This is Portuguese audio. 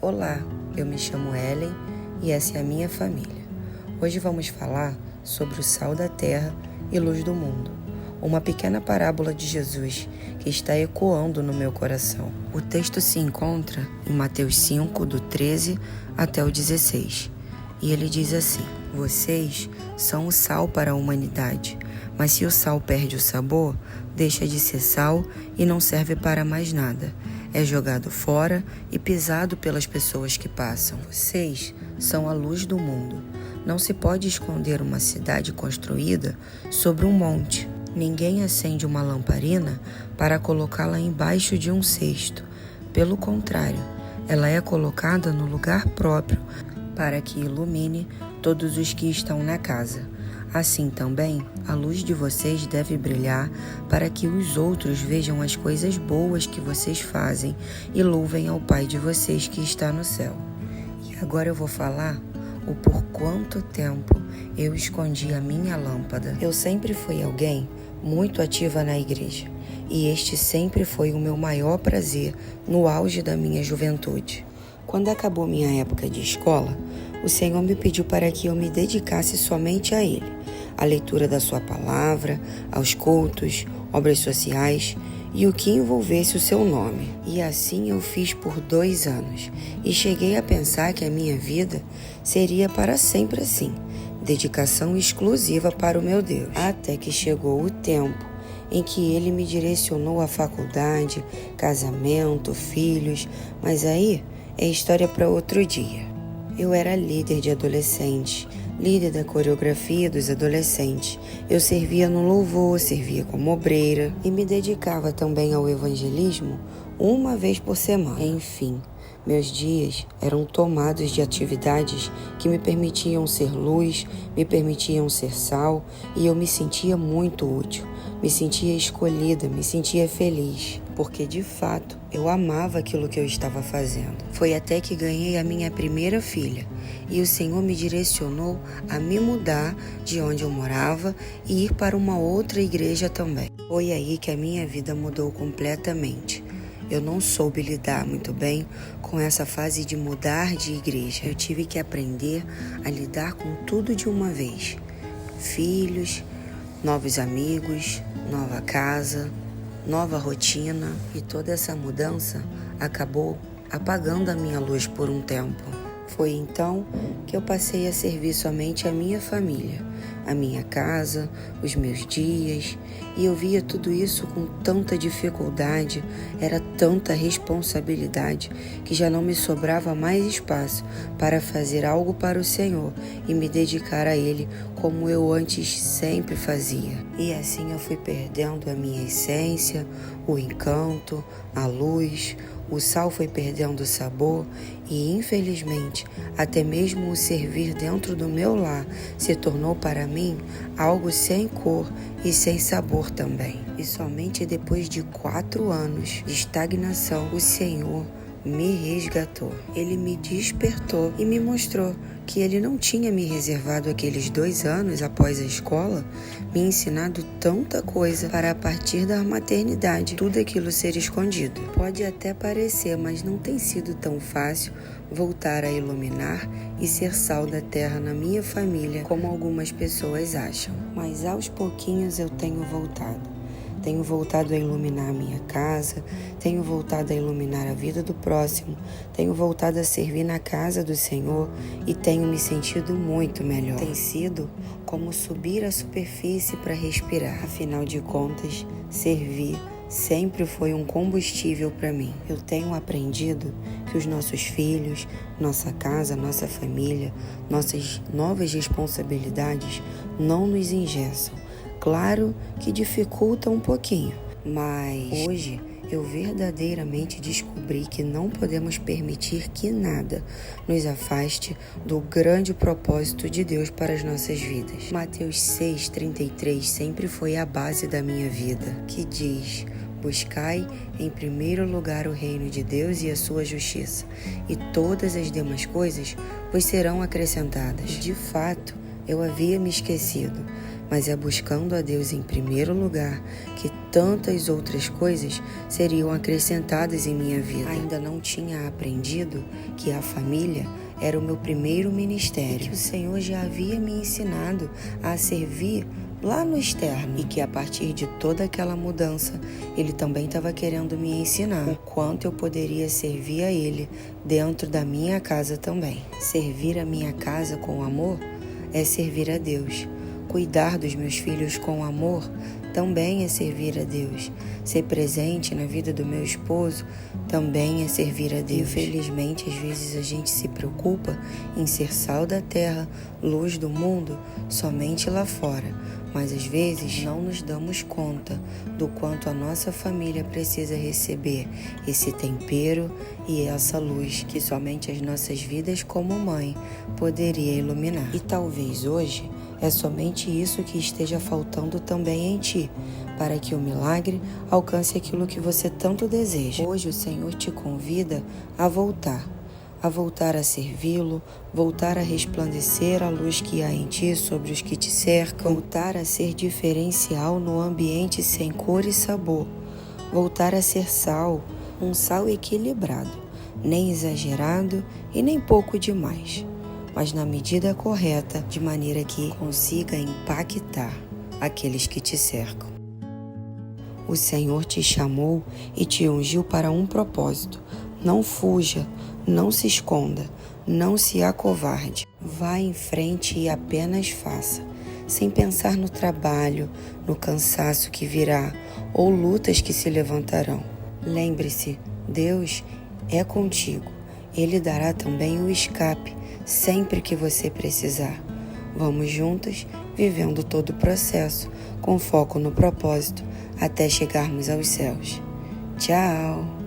Olá, eu me chamo Ellen e essa é a minha família. Hoje vamos falar sobre o sal da terra e luz do mundo, uma pequena parábola de Jesus que está ecoando no meu coração. O texto se encontra em Mateus 5, do 13 até o 16, e ele diz assim: vocês são o sal para a humanidade, mas se o sal perde o sabor, deixa de ser sal e não serve para mais nada. É jogado fora e pisado pelas pessoas que passam. Vocês são a luz do mundo. Não se pode esconder uma cidade construída sobre um monte. Ninguém acende uma lamparina para colocá-la embaixo de um cesto. Pelo contrário, ela é colocada no lugar próprio para que ilumine todos os que estão na casa. Assim também, a luz de vocês deve brilhar para que os outros vejam as coisas boas que vocês fazem e louvem ao Pai de vocês que está no céu. E agora eu vou falar o por quanto tempo eu escondi a minha lâmpada. Eu sempre fui alguém muito ativa na igreja, e este sempre foi o meu maior prazer no auge da minha juventude. Quando acabou minha época de escola, o Senhor me pediu para que eu me dedicasse somente a Ele, à leitura da Sua palavra, aos cultos, obras sociais e o que envolvesse o Seu nome. E assim eu fiz por 2 anos e cheguei a pensar que a minha vida seria para sempre assim, dedicação exclusiva para o meu Deus. Até que chegou o tempo em que Ele me direcionou à faculdade, casamento, filhos, mas aí é história para outro dia. Eu era líder de adolescentes, líder da coreografia dos adolescentes. Eu servia no louvor, servia como obreira e me dedicava também ao evangelismo 1 vez por semana. Enfim, meus dias eram tomados de atividades que me permitiam ser luz, me permitiam ser sal, e eu me sentia muito útil, me sentia escolhida, me sentia feliz, porque de fato eu amava aquilo que eu estava fazendo. Foi até que ganhei a minha primeira filha e o Senhor me direcionou a me mudar de onde eu morava e ir para uma outra igreja também. Foi aí que a minha vida mudou completamente. Eu não soube lidar muito bem com essa fase de mudar de igreja. Eu tive que aprender a lidar com tudo de uma vez. Filhos, novos amigos, nova casa, nova rotina, e toda essa mudança acabou apagando a minha luz por um tempo. Foi então que eu passei a servir somente a minha família, a minha casa, os meus dias, e eu via tudo isso com tanta dificuldade, era tanta responsabilidade, que já não me sobrava mais espaço para fazer algo para o Senhor e me dedicar a Ele como eu antes sempre fazia. E assim eu fui perdendo a minha essência, o encanto, a luz, o sal foi perdendo o sabor e, infelizmente, até mesmo o servir dentro do meu lar se tornou para mim algo sem cor e sem sabor também. E somente depois de 4 anos de estagnação, o Senhor me resgatou. Ele me despertou e me mostrou que Ele não tinha me reservado aqueles 2 anos após a escola, me ensinado tanta coisa para, a partir da maternidade, tudo aquilo ser escondido. Pode até parecer, mas não tem sido tão fácil voltar a iluminar e ser sal da terra na minha família, como algumas pessoas acham. Mas aos pouquinhos eu tenho voltado. Tenho voltado a iluminar a minha casa, tenho voltado a iluminar a vida do próximo, tenho voltado a servir na casa do Senhor e tenho me sentido muito melhor. Tem sido como subir à superfície para respirar. Afinal de contas, servir sempre foi um combustível para mim. Eu tenho aprendido que os nossos filhos, nossa casa, nossa família, nossas novas responsabilidades não nos engessam. Claro que dificulta um pouquinho, mas hoje eu verdadeiramente descobri que não podemos permitir que nada nos afaste do grande propósito de Deus para as nossas vidas. Mateus 6,33 sempre foi a base da minha vida, que diz: buscai em primeiro lugar o reino de Deus e a sua justiça, e todas as demais coisas vos serão acrescentadas. De fato, eu havia me esquecido, mas é buscando a Deus em primeiro lugar que tantas outras coisas seriam acrescentadas em minha vida. Ainda não tinha aprendido que a família era o meu primeiro ministério, que o Senhor já havia me ensinado a servir lá no externo e que a partir de toda aquela mudança, Ele também estava querendo me ensinar o quanto eu poderia servir a Ele dentro da minha casa também. Servir a minha casa com amor é servir a Deus. Cuidar dos meus filhos com amor também é servir a Deus. Ser presente na vida do meu esposo também é servir a Deus. Infelizmente, às vezes a gente se preocupa em ser sal da terra, luz do mundo, somente lá fora. Mas às vezes não nos damos conta do quanto a nossa família precisa receber esse tempero e essa luz que somente as nossas vidas como mãe poderia iluminar. E talvez hoje é somente isso que esteja faltando também em ti, para que o milagre alcance aquilo que você tanto deseja. Hoje o Senhor te convida a voltar a servi-lo, voltar a resplandecer a luz que há em ti sobre os que te cercam, voltar a ser diferencial no ambiente sem cor e sabor, voltar a ser sal, um sal equilibrado, nem exagerado e nem pouco demais, mas na medida correta, de maneira que consiga impactar aqueles que te cercam. O Senhor te chamou e te ungiu para um propósito. Não fuja, não se esconda, não se acovarde. Vá em frente e apenas faça, sem pensar no trabalho, no cansaço que virá ou lutas que se levantarão. Lembre-se, Deus é contigo. Ele dará também o escape sempre que você precisar. Vamos juntos, vivendo todo o processo, com foco no propósito, até chegarmos aos céus. Tchau!